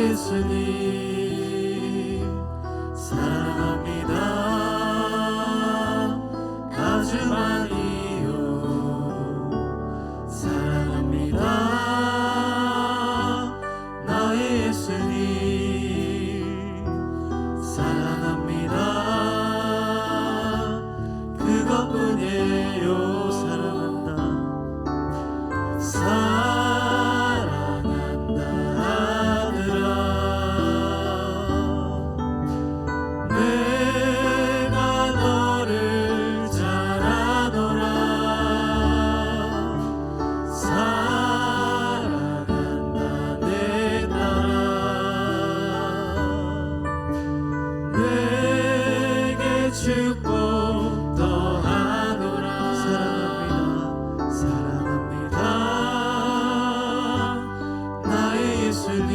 예수님 사랑합니다. 아주 많이요 사랑합니다. 나의 예수님 사랑합니다. 그것뿐이에요. 사랑한다 사랑한다 아들아 내가 너를 잘 아노라 사랑한다 내 딸아 내게 축복 더하노라 사랑합니다 사랑합니다 나의 예수님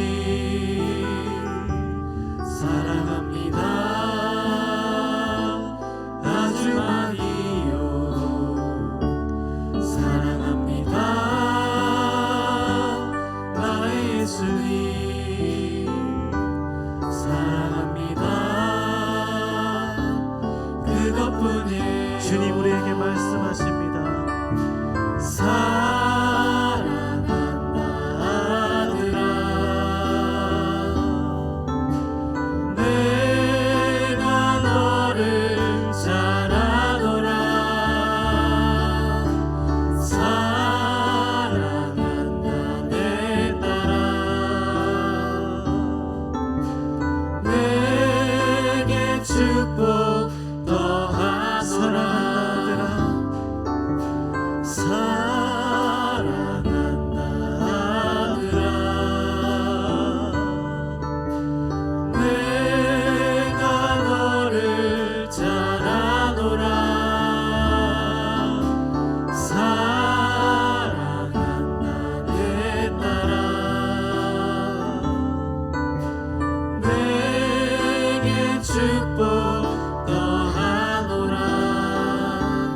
사랑합니다. 아주 많이요 사랑합니다. 나의 예수님 사랑합니다. 그것뿐이에요. 주님 우리에게 말씀하십니다. 사랑한다 아들아 내가 너를 잘 아노라 사랑한다 내 딸아 내게 축복 더하노라 사랑한다 아들아 내가 너를 잘 아노라 사랑한다 내 딸아 내게 축복 더하노라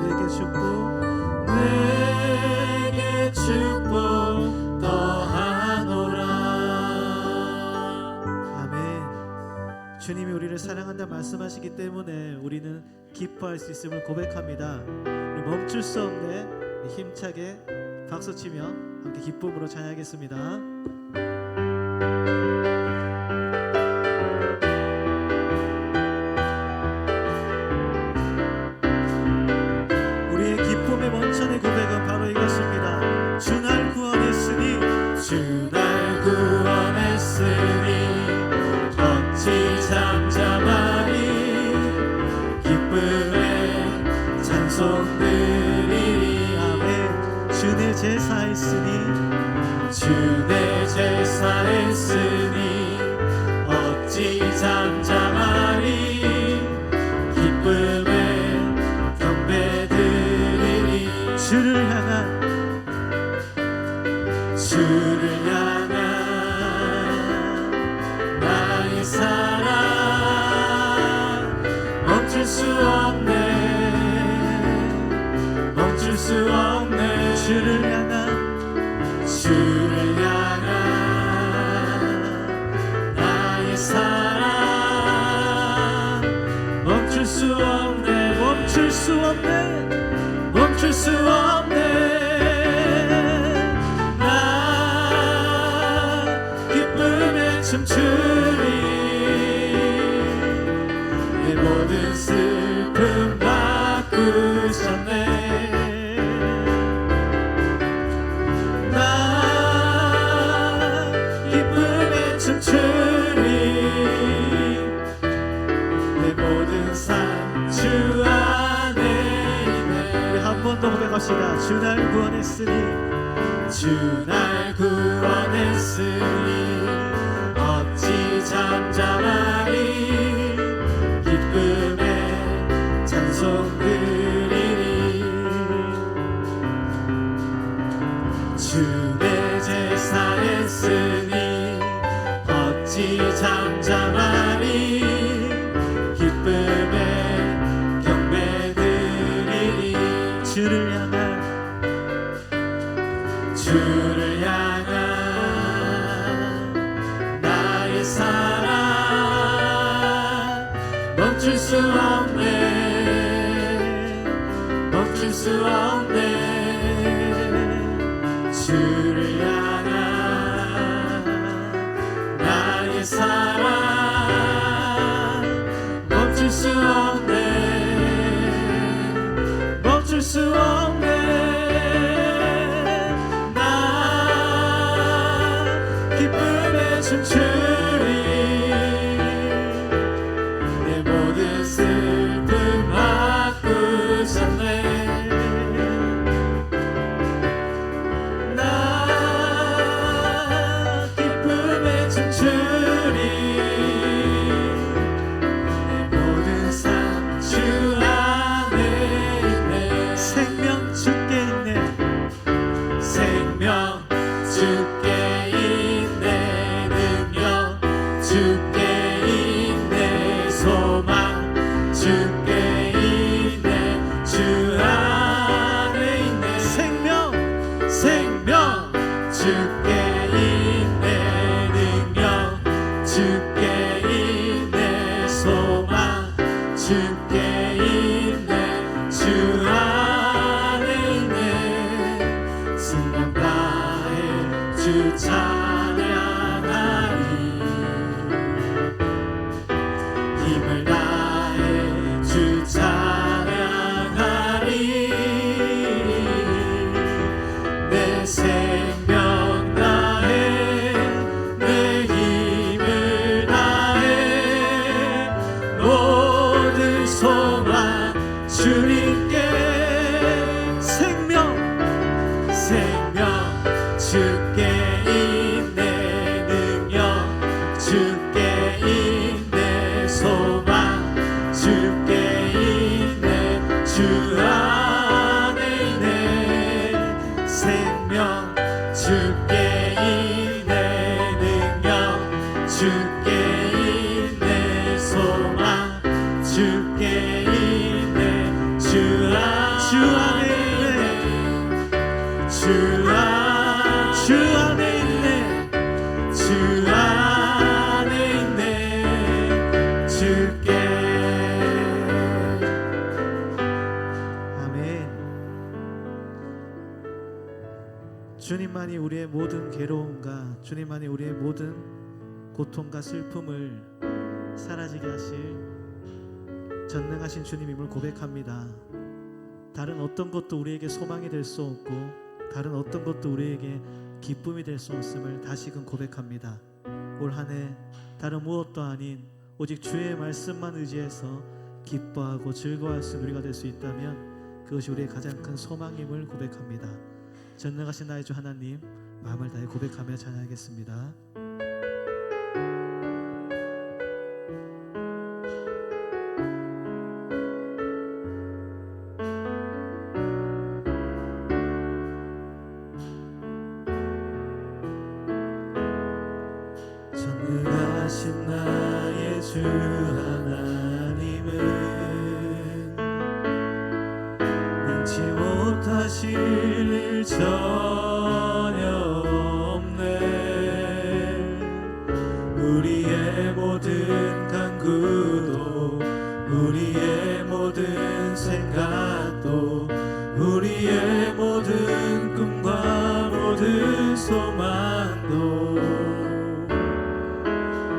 내게 축복 내게 축복 더하노라. 아멘. 주님이 우리를 사랑한다 말씀하시기 때문에 우리는 기뻐할 수 있음을 고백합니다. 우리 멈출 수 없네 힘차게 박수치며 함께 기쁨으로 찬양하겠습니다. 우리의 기쁨의 원천의 고백은 바로 이것입니다. 주 날 구원했으니 주 날 구원했으니 어찌 잠잠하리 기쁨에 찬송 드리리 아멘. 주 내 제사했으니 주 내 제사했으니 어찌 잠잠하리 기쁨에 경배 드리리 주를 향한 주를 향한 나의 사랑 멈출 수 없네 멈출 수 없네 주를 향한 주를 향한 나의 사랑 멈출 수 없네 멈출 수 없네 멈출 수 없네 나 기쁨에 춤추리 내 모든 슬픔 바꾸셨네 나 기쁨에 춤추리 내 모든 삶 주 안에 우리 한 번 더 고백합시다. 주 날 구원했으니 주 날 구원했으니 어찌 잠잠하리 기쁨에 찬송 드리리 주 내 제사했으니 어찌 잠잠하리 기쁨에 경배 드리리 주를 향한 주를 향한 나의 멈출 수 없네 멈출 수 없네 주를 향한 나의 사랑 멈출 수 없네 멈출 수 없네 나 기쁨에 춤추리 내 모든 슬픔 바꾸셨네 나 기쁨에 춤추리 내 모든 삶 주 안에 있네 생명 주께 있네 생명 주께 있네 능력 주께 있네 소망 주께 있네 주 안에 있네 생명 생명 주께 있네 능력 주께 있네 소망 주께 있네 주 안에 있네 생명 다해 주 찬양하리 힘을 다해 주 찬양하리 내 생명 다해 내 힘을 다해 모든 소망 주님께 생명 주께 있네 능력 주께 있네 소망 주께 있네 주 안에 있네 생명 주께 있네 능력 주께 있네 소망 주께 있네 주 안에 있네 주 안에 있네 주 안에 있네 주께 아멘. 주님만이 우리의 모든 괴로움과 주님만이 우리의 모든 고통과 슬픔을 사라지게 하실 전능하신 주님임을 고백합니다. 다른 어떤 것도 우리에게 소망이 될 수 없고 다른 어떤 것도 우리에게 기쁨이 될 수 없음을 다시금 고백합니다. 올 한 해 다른 무엇도 아닌 오직 주의 말씀만 의지해서 기뻐하고 즐거워할 수 있는 우리가 될 수 있다면 그것이 우리의 가장 큰 소망임을 고백합니다. 전능하신 나의 주 하나님, 마음을 다해 고백하며 찬양하겠습니다. 전능하신 나의 주 하나님은 능치 못하실 일 전혀 없네 우리의 모든 간구도 우리의 모든 생각도 우리의 모든 꿈과 모든 소망도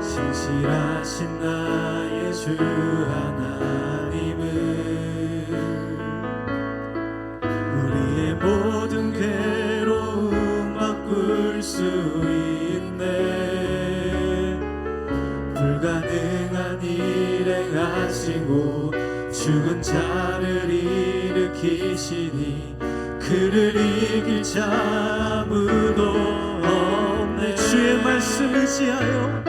신실하신 나의 주 하나님은 우리의 모든 괴로움 바꿀 수 있네 불가능한 일 행하시고 죽은 자를 일으키시니 그를 이길 자 아무도 없네 주의 말씀 의지하여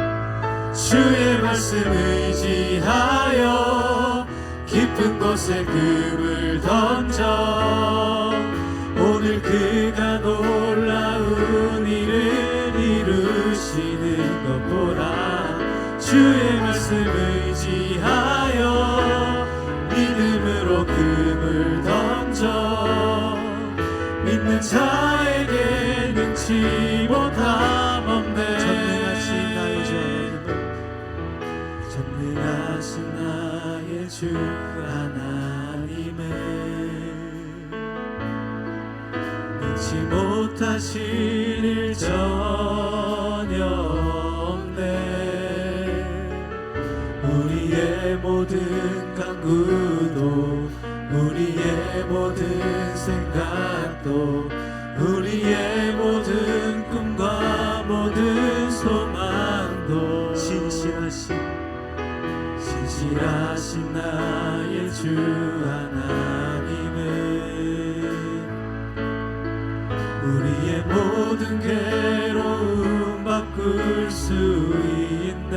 주의 말씀 의지하여 깊은 곳에 금을 던져 오늘 그가 놀라운 일을 이루시는 것 보라 주의 말씀 의지하여 믿음으로 금을 던져 믿는 자에게 능치 못함 없네 전능하신 나의 하실 일 전혀 없네. 우리의 모든 간구도 우리의 모든 생각도 우리의 모든 꿈과 모든 소망도 신실하신 나의 주 하나님은 우리의 모든 괴로움 바꿀 수 있네.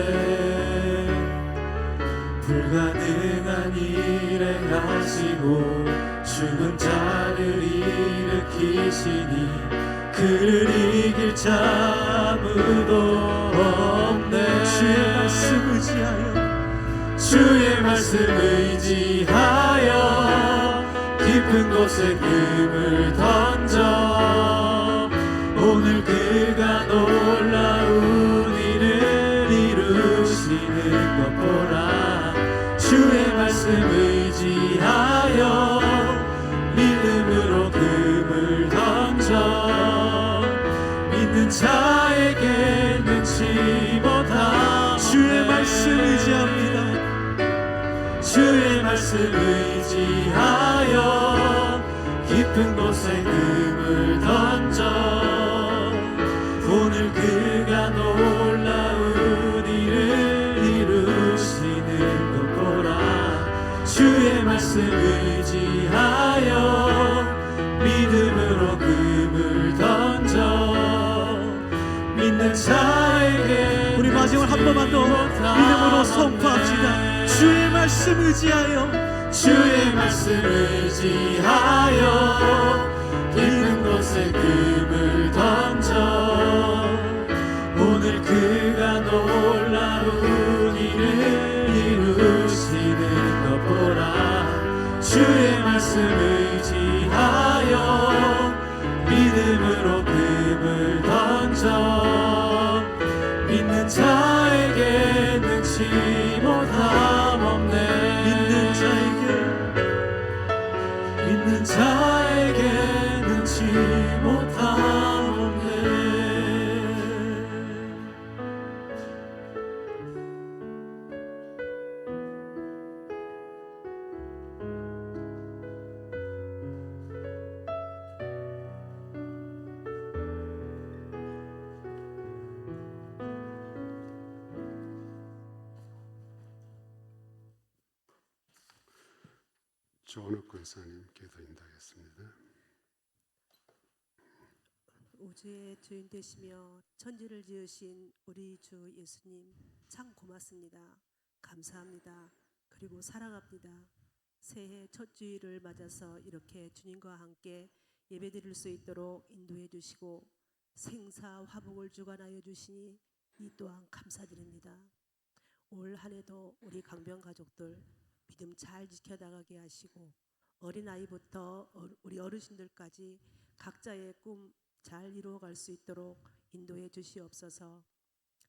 불가능한 일 행하시고 죽은 자를 일으키시니 그를 이길 자 아무도 없네. 주의 말씀 의지하여 깊은 곳에 금을 던져 오늘 그가 놀라운 일을 이루시는 것 보라. 주의 말씀 의지하여 믿음으로 금을 던져 믿는 자에게 능치 못함. 주의 말씀 의지합니다. 주의 말씀 의지하여 깊은 곳에 금을 던져 오늘 그가 놀라운 일을 이루시는 것 보라. 주의 말씀 의지하여 믿음으로 금을 던져 믿는 자에게 우리 마지막 한 번만 더 믿음으로 선포합시다. 주의 말씀 의지하여 주의 말씀 의지하여 깊은 곳에 금을 던져 오늘 그가 놀라운 일을 이루시는 것 보라. 주의 말씀 의지하여 믿음으로 금을 던져 믿는 자에게 능치 못함 없네. 믿는 자에게 능치 못함 없네. 조은옥 권사님 기도 인도하겠습니다. 우주의 주인 되시며 천지를 지으신 우리 주 예수님 참 고맙습니다. 감사합니다. 그리고 사랑합니다. 새해 첫 주일을 맞아서 이렇게 주님과 함께 예배드릴 수 있도록 인도해 주시고 생사 화복을 주관하여 주시니 이 또한 감사드립니다. 올 한 해도 우리 강변 가족들 믿음 잘 지켜나가게 하시고 어린아이부터 우리 어르신들까지 각자의 꿈 잘 이루어갈 수 있도록 인도해 주시옵소서.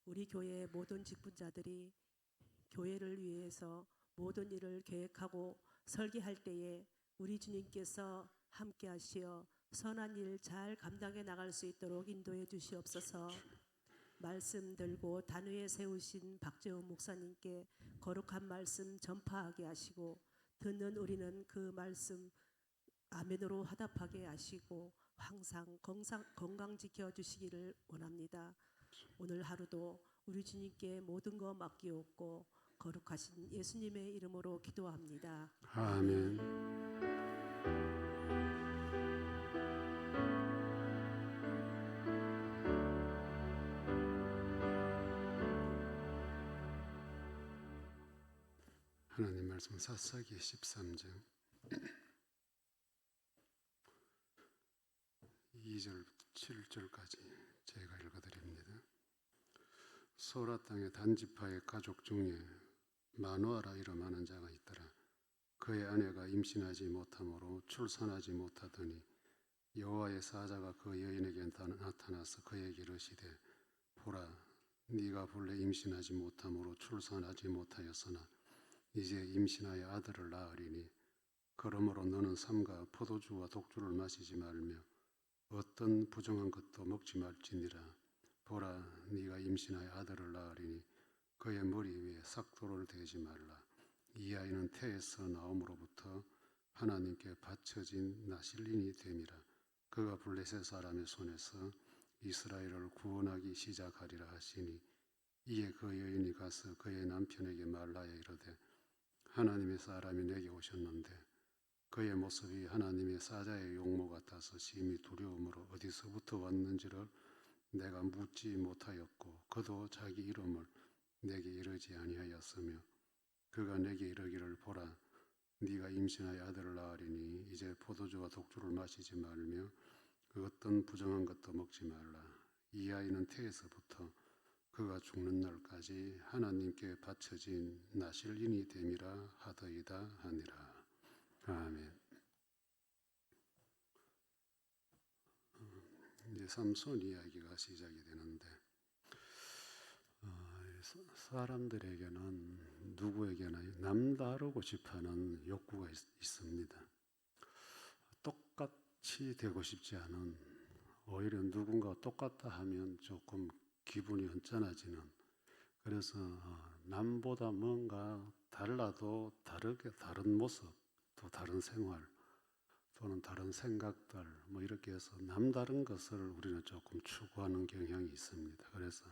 우리 교회의 모든 직분자들이 교회를 위해서 모든 일을 계획하고 설계할 때에 우리 주님께서 함께 하시어 선한 일 잘 감당해 나갈 수 있도록 인도해 주시옵소서. 말씀 들고 단위에 세우신 박재훈 목사님께 거룩한 말씀 전파하게 하시고 듣는 우리는 그 말씀 아멘으로 화답하게 하시고 항상 건강 지켜주시기를 원합니다. 오늘 하루도 우리 주님께 모든 것 맡기옵고 거룩하신 예수님의 이름으로 기도합니다. 아멘. 하나님 말씀 사사기 13장 2절부터 7절까지 제가 읽어드립니다. 소라 땅의 단지파의 가족 중에 마누아라 이름하는 자가 있더라. 그의 아내가 임신하지 못하므로 출산하지 못하더니 여호와의 사자가 그 여인에게 나타나서 그에게 이르시되 보라, 네가 본래 임신하지 못하므로 출산하지 못하였으나 이제 임신하여 아들을 낳으리니 그러므로 너는 삼가 포도주와 독주를 마시지 말며 어떤 부정한 것도 먹지 말지니라. 보라, 네가 임신하여 아들을 낳으리니 그의 머리 위에 삭도를 대지 말라. 이 아이는 태에서 나옴으로부터 하나님께 바쳐진 나실린이 됨이라. 그가 블레셋 사람의 손에서 이스라엘을 구원하기 시작하리라 하시니, 이에 그 여인이 가서 그의 남편에게 말하여 이르되, 하나님의 사람이 내게 오셨는데 그의 모습이 하나님의 사자의 용모 같아서 심히 두려움으로 어디서부터 왔는지를 내가 묻지 못하였고, 그도 자기 이름을 내게 이르지 아니하였으며, 그가 내게 이르기를, 보라, 네가 임신하여 아들을 낳으리니 이제 포도주와 독주를 마시지 말며 어떤 부정한 것도 먹지 말라. 이 아이는 태에서부터 그가 죽는 날까지 하나님께 바쳐진 나실린이 됨이라 하더이다 하니라. 아멘. 이제 삼손 이야기가 시작이 되는데, 사람들에게는 누구에게나 남다르고 싶어하는 욕구가 있습니다. 똑같이 되고 싶지 않은, 오히려 누군가 똑같다 하면 조금 기분이 언짢아지는, 그래서 남보다 뭔가 달라도 다르게, 다른 모습, 또 다른 생활, 또는 다른 생각들, 뭐 이렇게 해서 남다른 것을 우리는 조금 추구하는 경향이 있습니다. 그래서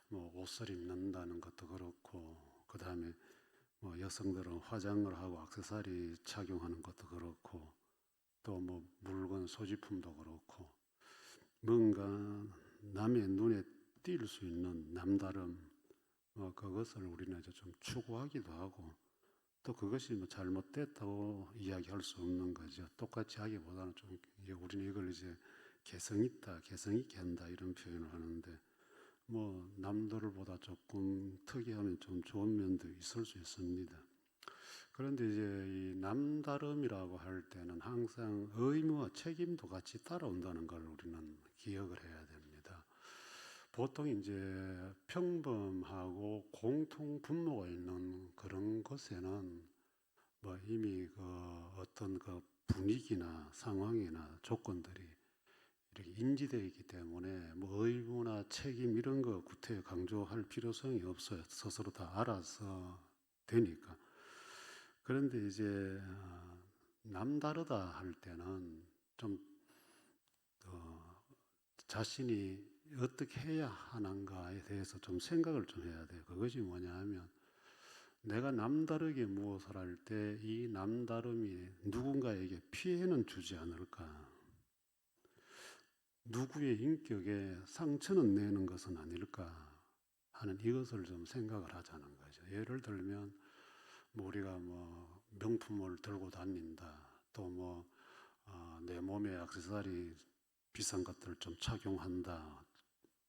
뭐 옷을 입는다는 것도 그렇고, 그 다음에 뭐 여성들은 화장을 하고 액세서리 착용하는 것도 그렇고, 또 뭐 물건 소지품도 그렇고, 뭔가 남의 눈에 띌 수 있는 남다름, 그것을 우리는 이제 좀 추구하기도 하고, 또 그것이 뭐 잘못됐다고 이야기할 수 없는 거죠. 똑같이 하기보다는 좀, 우리는 이걸 이제 개성 있다, 개성 있게 한다 이런 표현을 하는데, 뭐 남들보다 조금 특이하면 좀 좋은 면도 있을 수 있습니다. 그런데 이제 이 남다름이라고 할 때는 항상 의무와 책임도 같이 따라온다는 걸 우리는 기억을 해야 됩니다. 보통 이제 평범하고 공통 분모가 있는 그런 것에는 뭐 이미 그 어떤 그 분위기나 상황이나 조건들이 이렇게 인지되어 있기 때문에 뭐 의무나 책임 이런 거 구태여 강조할 필요성이 없어요. 스스로 다 알아서 되니까. 그런데 이제 남다르다 할 때는 좀 자신이 어떻게 해야 하는가에 대해서 좀 생각을 좀 해야 돼요. 그것이 뭐냐 하면, 내가 남다르게 무엇을 할 때 이 남다름이 누군가에게 피해는 주지 않을까, 누구의 인격에 상처는 내는 것은 아닐까 하는 이것을 좀 생각을 하자는 거죠. 예를 들면 뭐 우리가 뭐 명품을 들고 다닌다, 또 뭐 내 몸에 액세서리 비싼 것들을 좀 착용한다,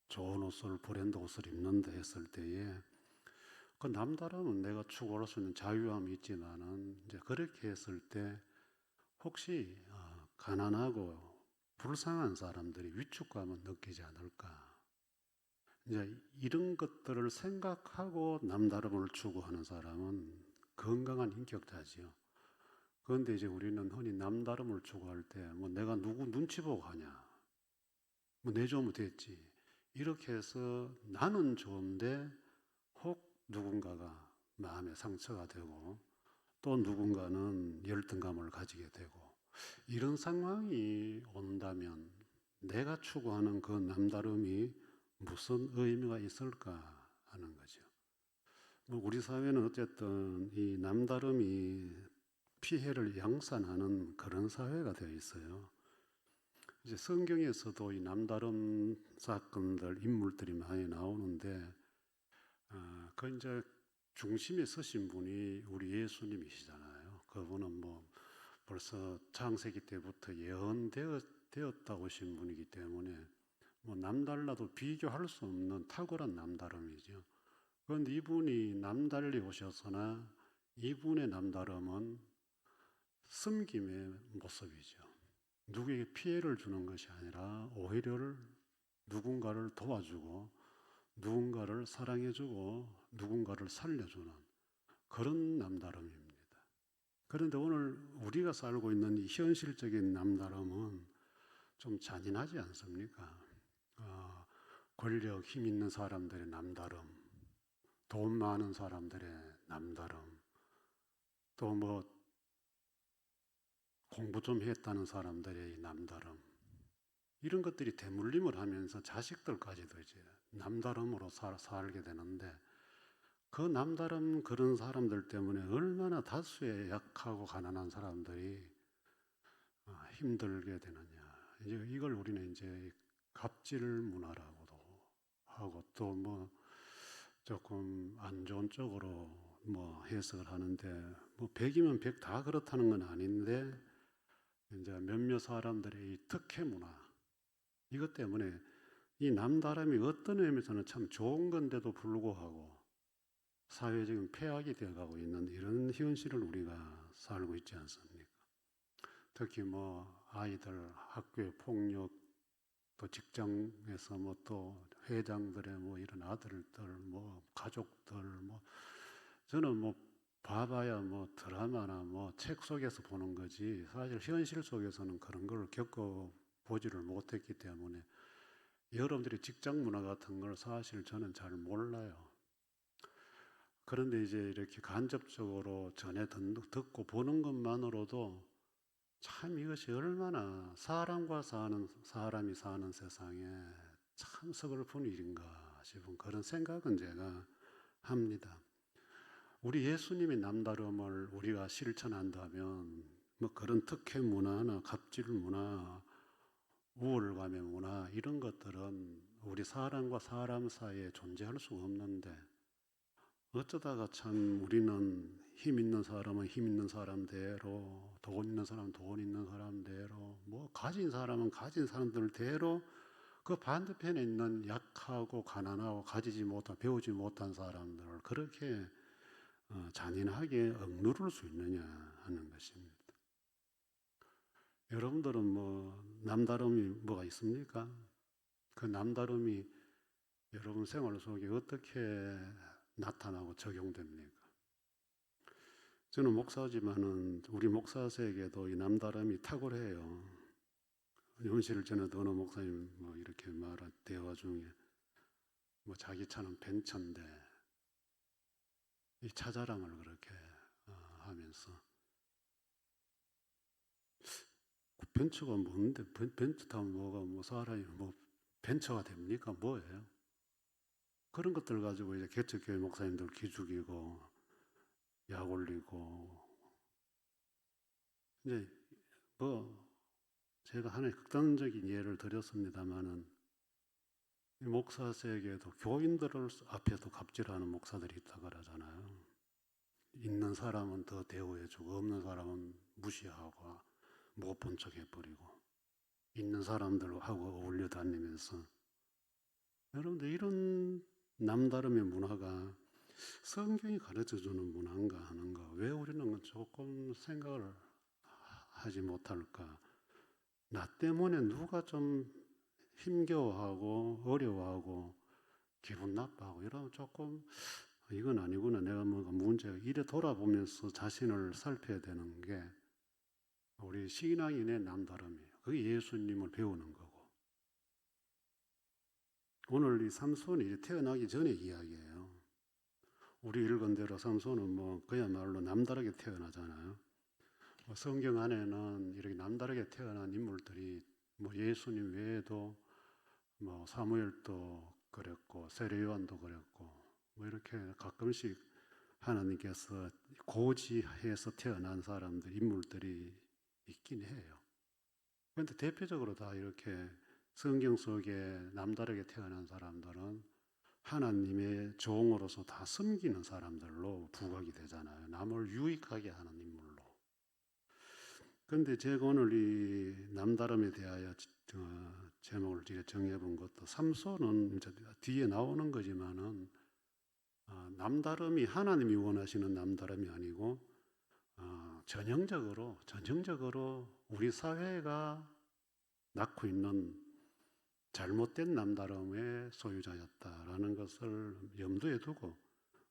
좋은 옷을, 브랜드 옷을 입는다 했을 때에 그 남다름은 내가 추구할 수 있는 자유함이 있지만은, 이제 그렇게 했을 때 혹시 가난하고 불쌍한 사람들이 위축감을 느끼지 않을까, 이제 이런 것들을 생각하고 남다름을 추구하는 사람은 건강한 인격자지요. 그런데 이제 우리는 흔히 남다름을 추구할 때 뭐 내가 누구 눈치 보고 하냐, 뭐 내 좋으면 됐지, 이렇게 해서 나는 좋은데 혹 누군가가 마음에 상처가 되고, 또 누군가는 열등감을 가지게 되고, 이런 상황이 온다면 내가 추구하는 그 남다름이 무슨 의미가 있을까 하는 거죠. 뭐 우리 사회는 어쨌든 이 남다름이 피해를 양산하는 그런 사회가 되어 있어요. 이제 성경에서도 이 남다름 사건들, 인물들이 많이 나오는데, 그 이제 중심에 서신 분이 우리 예수님이시잖아요. 그분은 뭐 벌써 창세기 때부터 예언되었다고 하신 분이기 때문에 뭐 남달라도 비교할 수 없는 탁월한 남다름이죠. 그런데 이분이 남달리 오셨으나 이분의 남다름은 섬김의 모습이죠. 누구에게 피해를 주는 것이 아니라 오히려 누군가를 도와주고, 누군가를 사랑해주고, 누군가를 살려주는 그런 남다름입니다. 그런데 오늘 우리가 살고 있는 이 현실적인 남다름은 좀 잔인하지 않습니까? 권력, 힘 있는 사람들의 남다름, 돈 많은 사람들의 남다름, 또 뭐 공부 좀 했다는 사람들의 남다름, 이런 것들이 대물림을 하면서 자식들까지도 이제 남다름으로 살게 되는데, 그 남다른 그런 사람들 때문에 얼마나 다수의 약하고 가난한 사람들이 힘들게 되느냐. 이제 이걸 우리는 이제 갑질 문화라고도 하고, 또 뭐 조금 안 좋은 쪽으로 뭐 해석을 하는데, 뭐 100이면 100 다 그렇다는 건 아닌데, 이제 몇몇 사람들의 이 특혜 문화, 이것 때문에 이 남다름이 어떤 의미에서는 참 좋은 건데도 불구하고 사회적인 폐악이 되어가고 있는 이런 현실을 우리가 살고 있지 않습니까? 특히 뭐 아이들 학교의 폭력, 또 직장에서 뭐 또 회장들의 뭐 이런 아들들, 뭐 가족들, 뭐 저는 뭐 봐봐야 뭐 드라마나 뭐 책 속에서 보는 거지, 사실 현실 속에서는 그런 걸 겪어 보지를 못했기 때문에 여러분들이 직장 문화 같은 걸 사실 저는 잘 몰라요. 그런데 이제 이렇게 간접적으로 전해 듣고 보는 것만으로도 참 이것이 얼마나 사람이 사는 세상에 참 서글픈 일인가 싶은 그런 생각은 제가 합니다. 우리 예수님의 남다름을 우리가 실천한다면 뭐 그런 특혜 문화나 갑질 문화, 우월감의 문화, 이런 것들은 우리 사람과 사람 사이에 존재할 수가 없는데, 어쩌다가 참 우리는 힘 있는 사람은 힘 있는 사람대로, 돈 있는 사람은 돈 있는 사람대로, 뭐 가진 사람은 가진 사람들대로 그 반대편에 있는 약하고 가난하고 가지지 못한, 배우지 못한 사람들을 그렇게 잔인하게 억누를 수 있느냐 하는 것입니다. 여러분들은 뭐 남다름이 뭐가 있습니까? 그 남다름이 여러분 생활 속에 어떻게 나타나고 적용됩니까? 저는 목사지만은 우리 목사세에게도 이 남다름이 탁월해요. 현실을 전에도 어느 목사님 뭐 이렇게 말한 대화 중에 뭐 자기 차는 벤처인데 이 차 자랑을 그렇게 하면서, 벤처가 뭔데, 벤처 타면 뭐가 뭐 사람이 뭐 벤처가 됩니까? 뭐예요? 그런 것들 가지고 이제 개척교회 목사님들 기죽이고 약 올리고, 이제 뭐 제가 하나의 극단적인 예를 드렸습니다만은, 목사세에게도 교인들 앞에도 갑질하는 목사들이 있다 그러잖아요. 있는 사람은 더 대우해주고 없는 사람은 무시하고 못 본 척 해버리고, 있는 사람들하고 어울려 다니면서. 여러분들, 이런 남다름의 문화가 성경이 가르쳐주는 문화인가 하는가, 왜 우리는 조금 생각을 하지 못할까? 나 때문에 누가 좀 힘겨워하고 어려워하고 기분 나빠하고 이러면 조금 이건 아니구나, 내가 뭐가 문제가, 이래 돌아보면서 자신을 살펴야 되는 게 우리 신앙인의 남다름이에요. 그게 예수님을 배우는 거고. 오늘 이 삼손이 이제 태어나기 전의 이야기예요. 우리 읽은 대로 삼손은 뭐 그야말로 남다르게 태어나잖아요. 성경 안에는 이렇게 남다르게 태어난 인물들이 뭐 예수님 외에도 뭐 사무엘도 그랬고 세례 요한도 그랬고, 뭐 이렇게 가끔씩 하나님께서 고지해서 태어난 사람들, 인물들이 있긴 해요. 그런데 대표적으로 다 이렇게 성경 속에 남다르게 태어난 사람들은 하나님의 종으로서 다 섬기는 사람들로 부각이 되잖아요. 남을 유익하게 하는 인물로. 그런데 제가 오늘 이 남다름에 대하여 제목을 정해본 것도, 삼손은 이제 뒤에 나오는 거지만은 남다름이 하나님이 원하시는 남다름이 아니고 전형적으로 우리 사회가 낳고 있는 잘못된 남다름의 소유자였다라는 것을 염두에 두고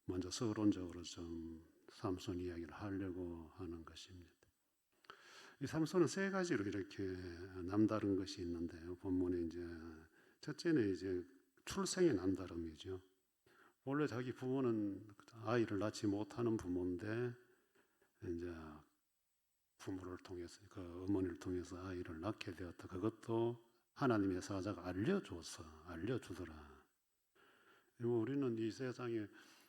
먼저 서론적으로 좀 삼손 이야기를 하려고 하는 것입니다. 이 삼손은 세 가지로 이렇게 남다른 것이 있는데요. 본문에 이제 첫째는 이제 출생의 남다름이죠. 원래 자기 부모는 아이를 낳지 못하는 부모인데 이제 부모를 통해서 그 어머니를 통해서 아이를 낳게 되었다. 그것도 하나님의 사자가 알려주더라. 우리는 이 세상에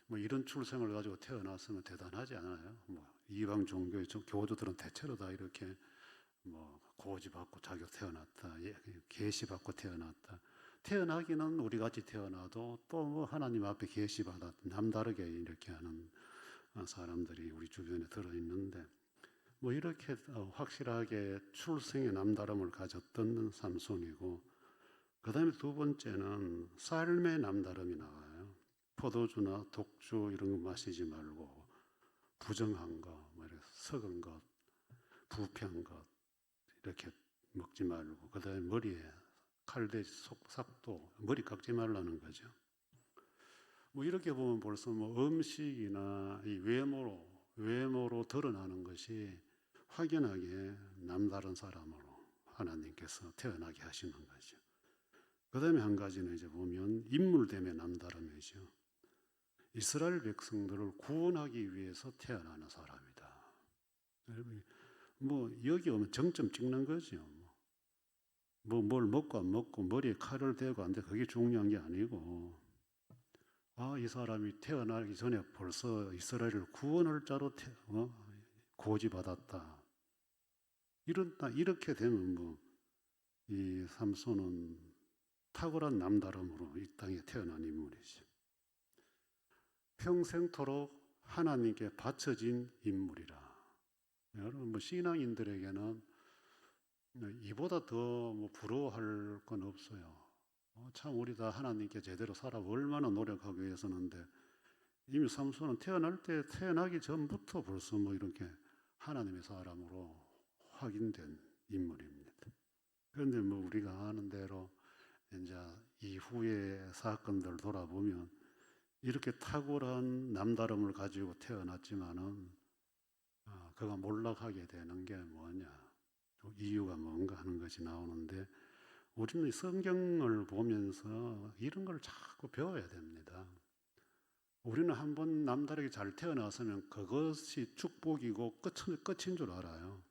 뭐 이런 출생을 가지고 태어났으면 대단하지 않아요? 뭐 이방 종교의 교주들은 대체로 다 이렇게 뭐 고지받고 자격 태어났다, 계시받고 태어났다. 태어나기는 우리 같이 태어나도 또 뭐 하나님 앞에 계시받아 남다르게 이렇게 하는 사람들이 우리 주변에 들어 있는데 뭐 이렇게 확실하게 출생의 남다름을 가졌던 삼손이고, 그 다음에 두 번째는 삶의 남다름이 나와요. 포도주나 독주 이런 거 마시지 말고 부정한 거, 뭐 이렇게 썩은 것, 부패한 것 이렇게 먹지 말고, 그 다음에 머리에 칼대 삭도 머리 깎지 말라는 거죠. 뭐 이렇게 보면 벌써 뭐 음식이나 이 외모로 드러나는 것이 확연하게 남다른 사람으로 하나님께서 태어나게 하시는 거죠. 그 다음에 한 가지는 이제 보면 인물됨의 남다름이죠. 이스라엘 백성들을 구원하기 위해서 태어나는 사람이다. 뭐 여기 오면 정점 찍는 거죠. 뭐 뭘 먹고 안 먹고 머리에 칼을 대고 안 대, 그게 중요한 게 아니고, 이 사람이 태어나기 전에 벌써 이스라엘을 구원할 자로 고지받았다. 이렇게 되면 뭐 이 삼손은 탁월한 남다름으로 이 땅에 태어난 인물이죠. 평생토록 하나님께 바쳐진 인물이라. 여러분 뭐 신앙인들에게는 이보다 더 뭐 부러워할 건 없어요. 참 우리 다 하나님께 제대로 살아 얼마나 노력하기 위해서는데, 이미 삼손은 태어나기 전부터 벌써 뭐 이렇게 하나님의 사람으로 확인된 인물입니다. 그런데 뭐 우리가 아는 대로 이제 이후의 사건들 돌아보면 이렇게 탁월한 남다름을 가지고 태어났지만은 그가 몰락하게 되는 게 뭐냐, 이유가 뭔가 하는 것이 나오는데, 우리는 성경을 보면서 이런 걸 자꾸 배워야 됩니다. 우리는 한번 남다르게 잘 태어났으면 그것이 축복이고 끝인 줄 알아요.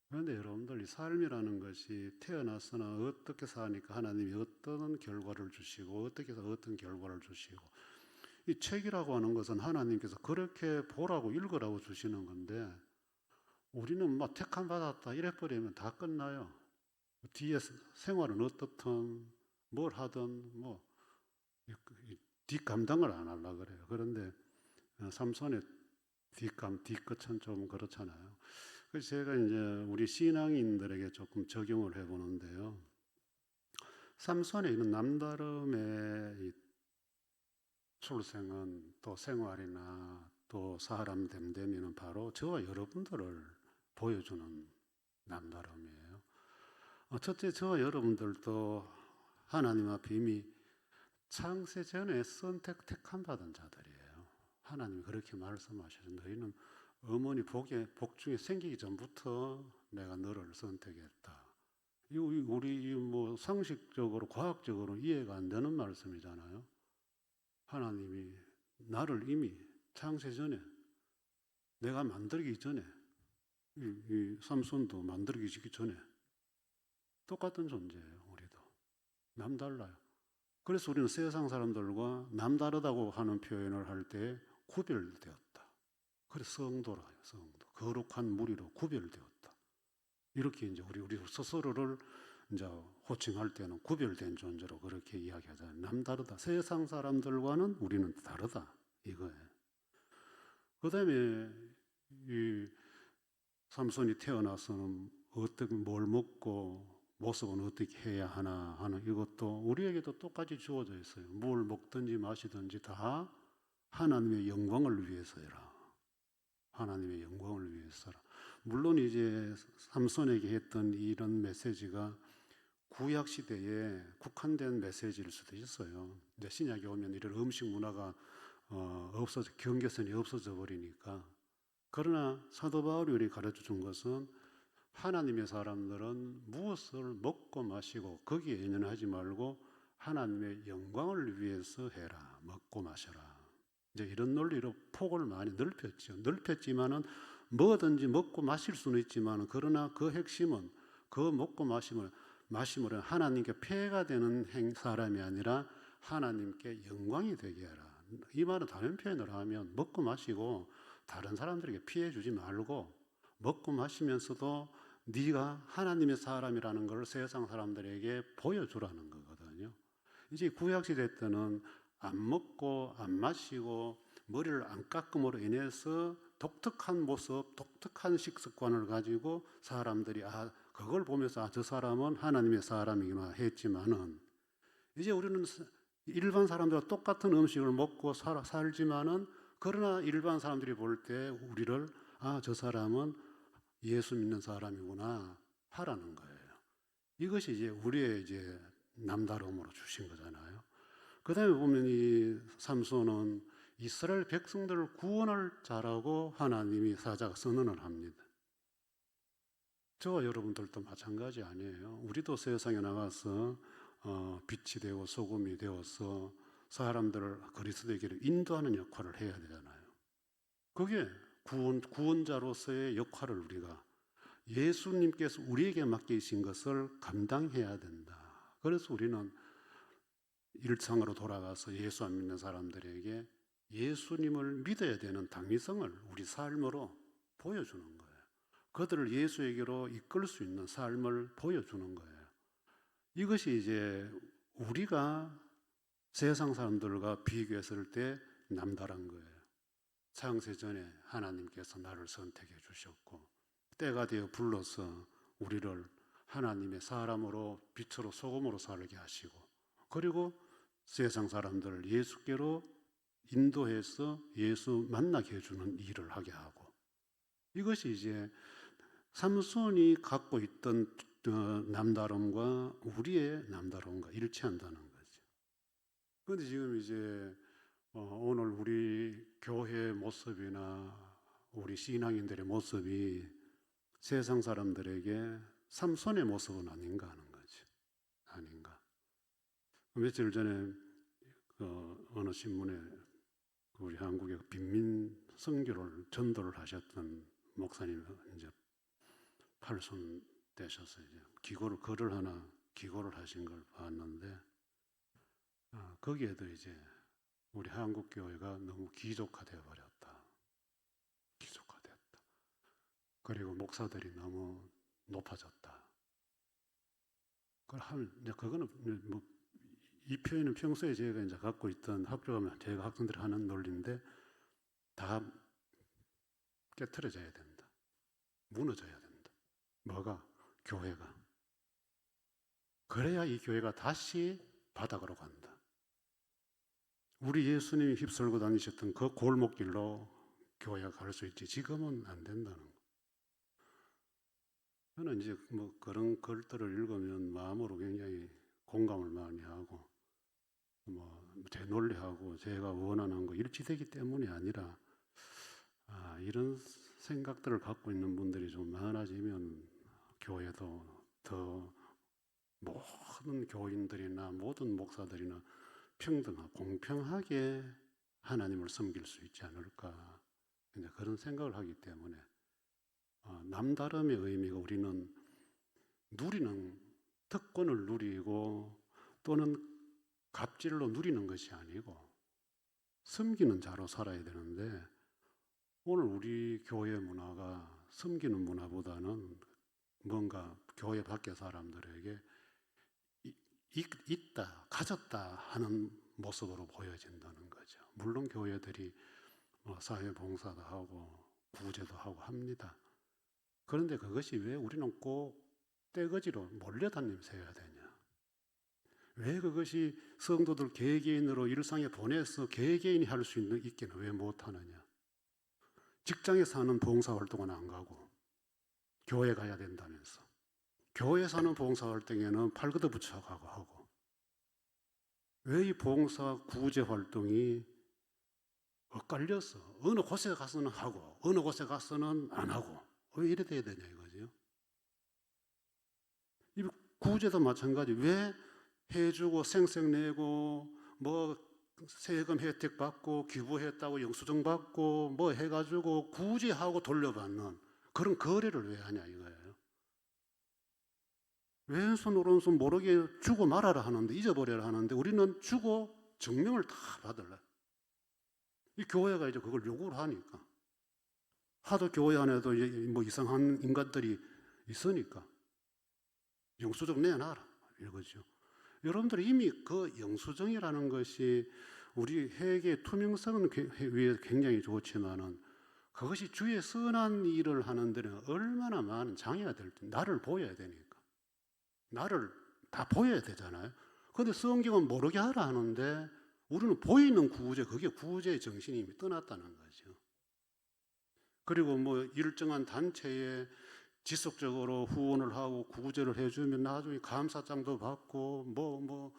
그런데 여러분들, 이 삶이라는 것이 태어났으나 어떻게 사니까 하나님이 어떤 결과를 주시고 어떻게 해서 어떤 결과를 주시고, 이 책이라고 하는 것은 하나님께서 그렇게 보라고 읽으라고 주시는 건데, 우리는 막 택함 받았다 이래버리면 다 끝나요. 뒤에 생활은 어떻든 뭘 하든 뭐 뒷감당을 안 하려고 그래요. 그런데 삼손의 뒷끝은 좀 그렇잖아요. 그래서 제가 이제 우리 신앙인들에게 조금 적용을 해보는데요. 삼손의 이런 남다름의 이 출생은 또 생활이나 또 사람 됨됨이는 바로 저와 여러분들을 보여주는 남다름이에요. 첫째, 저와 여러분들도 하나님 앞에 이미 창세 전에 택함 받은 자들이에요. 하나님이 그렇게 말씀하시는, 너희는 어머니 복 중에 생기기 전부터 내가 너를 선택했다. 우리 뭐 상식적으로 과학적으로 이해가 안 되는 말씀이잖아요. 하나님이 나를 이미 창세 전에, 내가 만들기 전에, 이 삼손도 만들기 전에 똑같은 존재예요. 우리도 남달라요. 그래서 우리는 세상 사람들과 남다르다고 하는 표현을 할 때 구별되었다. 그래서 성도라요. 성도, 거룩한 무리로 구별되었다. 이렇게 이제 우리 스스로를 이제 호칭할 때는 구별된 존재로 그렇게 이야기하잖아요. 남다르다. 세상 사람들과는 우리는 다르다. 이거예요. 그 다음에 이 삼손이 태어나서는 뭘 먹고 모습은 어떻게 해야 하나 하는 이것도 우리에게도 똑같이 주어져 있어요. 뭘 먹든지 마시든지 다 하나님의 영광을 위해서라. 하나님의 영광을 위해서라. 물론 이제 삼손에게 했던 이런 메시지가 구약 시대에 국한된 메시지일 수도 있어요. 이제 신약에 오면 이런 음식 문화가 경계선이 없어져 버리니까. 그러나 사도 바울이 우리 가르쳐 준 것은 하나님의 사람들은 무엇을 먹고 마시고 거기에 연연하지 말고 하나님의 영광을 위해서 해라. 먹고 마셔라. 이제 이런 논리로 폭을 많이 넓혔죠. 넓혔지만은 뭐든지 먹고 마실 수는 있지만 그러나 그 핵심은 그 먹고 마심으로 하나님께 폐해가 되는 사람이 아니라 하나님께 영광이 되게 해라. 이 말은 다른 표현을 하면 먹고 마시고 다른 사람들에게 피해 주지 말고 먹고 마시면서도 네가 하나님의 사람이라는 걸 세상 사람들에게 보여주라는 거거든요. 이제 구약시대 때는 안 먹고 안 마시고 머리를 안 깎음으로 인해서 독특한 모습, 독특한 식습관을 가지고 사람들이 그걸 보면서 저 사람은 하나님의 사람이구나 했지만은 이제 우리는 일반 사람들과 똑같은 음식을 먹고 살지만은 그러나 일반 사람들이 볼 때 우리를 저 사람은 예수 믿는 사람이구나 하라는 거예요. 이것이 이제 우리의 이제 남다름으로 주신 거잖아요. 그 다음에 보면 이 삼손은 이스라엘 백성들을 구원할 자라고 하나님이 사자가 선언을 합니다. 저와 여러분들도 마찬가지 아니에요. 우리도 세상에 나가서 빛이 되고 소금이 되어서 사람들을 그리스도의 길을 인도하는 역할을 해야 되잖아요. 그게 구원자로서의 역할을 우리가 예수님께서 우리에게 맡기신 것을 감당해야 된다. 그래서 우리는 일상으로 돌아가서 예수 안 믿는 사람들에게 예수님을 믿어야 되는 당위성을 우리 삶으로 보여주는 거예요. 그들을 예수에게로 이끌 수 있는 삶을 보여주는 거예요. 이것이 이제 우리가 세상 사람들과 비교했을 때 남다른 거예요. 창세 전에 하나님께서 나를 선택해 주셨고 때가 되어 불러서 우리를 하나님의 사람으로 빛으로 소금으로 살게 하시고 그리고 세상 사람들을 예수께로 인도해서 예수 만나게 해주는 일을 하게 하고 이것이 이제 삼손이 갖고 있던 남다름과 우리의 남다름과 일치한다는 거죠. 그런데 지금 이제 오늘 우리 교회의 모습이나 우리 신앙인들의 모습이 세상 사람들에게 삼손의 모습은 아닌가 하는 거죠. 아닌가. 며칠 전에 어느 신문에 우리 한국의 빈민 선교를 전도를 하셨던 목사님 이제 팔순 되셔서 이제 글을 하나 기고를 하신 걸 봤는데 거기에도 이제 우리 한국 교회가 너무 기족화되어 버렸다. 기족화됐다. 그리고 목사들이 너무 높아졌다. 그거는 뭐 이 표현은 평소에 제가 이제 갖고 있던 학교 가면 제가 학생들이 하는 논리인데 다 깨트려져야 된다. 무너져야 된다. 뭐가? 교회가. 그래야 이 교회가 다시 바닥으로 간다. 우리 예수님이 휩쓸고 다니셨던 그 골목길로 교회가 갈 수 있지. 지금은 안 된다는 거. 저는 이제 뭐 그런 글들을 읽으면 마음으로 굉장히 공감을 많이 하고 제 논리하고 제가 원하는 거 일치되기 때문이 아니라 이런 생각들을 갖고 있는 분들이 좀 많아지면 교회도 더 모든 교인들이나 모든 목사들이나 평등하고 공평하게 하나님을 섬길 수 있지 않을까 이제 그런 생각을 하기 때문에 남다름의 의미가 우리는 누리는 특권을 누리고 또는 갑질로 누리는 것이 아니고 섬기는 자로 살아야 되는데 오늘 우리 교회 문화가 섬기는 문화보다는 뭔가 교회 밖의 사람들에게 있다, 가졌다 하는 모습으로 보여진다는 거죠. 물론 교회들이 사회봉사도 하고 구제도 하고 합니다. 그런데 그것이 왜 우리는 꼭 떼거지로 몰려다니면서 해야 되냐? 왜 그것이 성도들 개개인으로 일상에 보내서 개개인이 할 수 있기는 왜 못하느냐? 직장에서 하는 봉사활동은 안 가고 교회 가야 된다면서 교회에서 하는 봉사활동에는 팔걷어 붙여가고 하고 왜 이 봉사 구제 활동이 엇갈려서 어느 곳에 가서는 하고 어느 곳에 가서는 안 하고 왜 이래 돼야 되냐 이거죠. 구제도 마찬가지. 왜 해주고 생색내고 뭐 세금 혜택 받고 기부했다고 영수증 받고 뭐 해가지고 구제하고 돌려받는 그런 거래를 왜 하냐 이거예요. 왼손 오른손 모르게 주고 말아라 하는데, 잊어버려라 하는데 우리는 주고 증명을 다 받을래. 이 교회가 이제 그걸 요구를 하니까. 하도 교회 안에도 뭐 이상한 인간들이 있으니까 영수증 내놔라 이거죠. 여러분들 이미 그 영수증이라는 것이 우리 회계의 투명성은 위해 굉장히 좋지만은 그것이 주의 선한 일을 하는 데는 얼마나 많은 장애가 될 때, 나를 보여야 되니까. 나를 다 보여야 되잖아요. 그런데 성경은 모르게 하라 하는데 우리는 보이는 구제, 그게 구제의 정신이 이미 떠났다는 거죠. 그리고 뭐 일정한 단체에 지속적으로 후원을 하고 구제를 해주면 나중에 감사장도 받고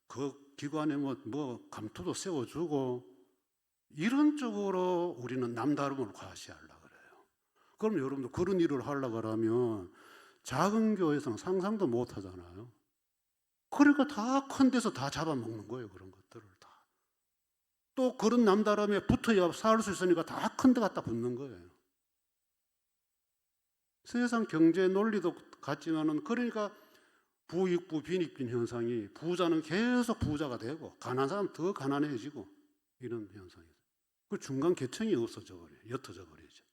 그 기관에 뭐 감투도 세워주고 이런 쪽으로 우리는 남다름을 과시하려고 그래요. 그럼 여러분들 그런 일을 하려고 하면 작은 교회에서는 상상도 못 하잖아요. 그러니까 다 큰 데서 다 잡아먹는 거예요. 그런 것들을 다. 또 그런 남다름에 붙어야 살 수 있으니까 다 큰 데 갖다 붙는 거예요. 세상 경제 논리도 같지만은 그러니까 부익부 빈익빈 현상이 부자는 계속 부자가 되고 가난한 사람은 더 가난해지고 이런 현상이죠. 그 중간 계층이 없어져 버려요. 옅어져 버리죠.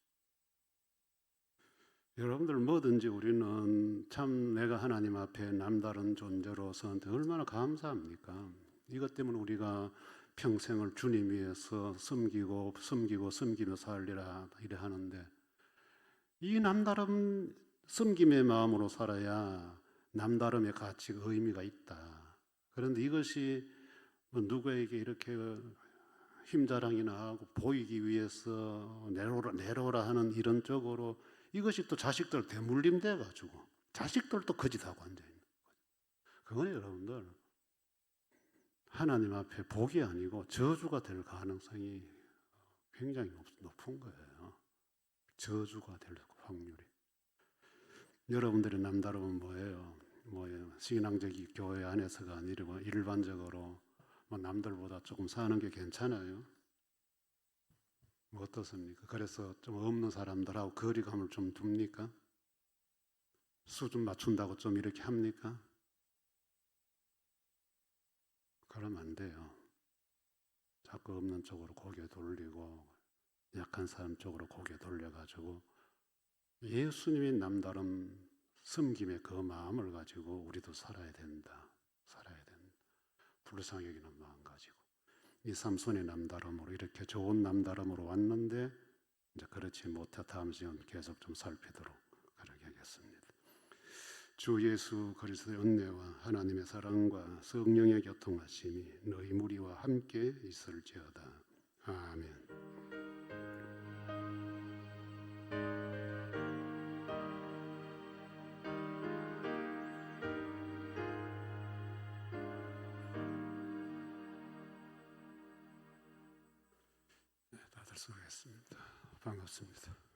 여러분들 뭐든지 우리는 참 내가 하나님 앞에 남다른 존재로서 얼마나 감사합니까? 이것 때문에 우리가 평생을 주님 위해서 섬기며 살리라 이래 하는데 이 남다른 섬김의 마음으로 살아야 남다름의 가치가 의미가 있다. 그런데 이것이 뭐 누구에게 이렇게 힘자랑이나 하고 보이기 위해서 내려오라 하는 이런 쪽으로 이것이 또 자식들 대물림돼 가지고 자식들도 거짓하고 앉아 있는 거예요. 그건 여러분들 하나님 앞에 복이 아니고 저주가 될 가능성이 굉장히 높은 거예요. 저주가 될 확률이. 여러분들의 남다름은 뭐예요? 신앙적인 교회 안에서가 아니고 일반적으로 남들보다 조금 사는 게 괜찮아요? 어떻습니까? 그래서 좀 없는 사람들하고 거리감을 좀 둡니까? 수준 맞춘다고 좀 이렇게 합니까? 그러면 안 돼요. 자꾸 없는 쪽으로 고개 돌리고 약한 사람 쪽으로 고개 돌려가지고 예수님의 남다른 섬김의 그 마음을 가지고 우리도 살아야 된다. 불쌍히 여기는 마음 가지고 이 삼손의 남다름으로 이렇게 좋은 남다름으로 왔는데 이제 그렇지 못해 다음 시간 계속 좀 살피도록 그렇게 하겠습니다. 주 예수 그리스도의 은혜와 하나님의 사랑과 성령의 교통하심이 너희 무리와 함께 있을지어다. 아멘. 다들 수고했습니다. 반갑습니다.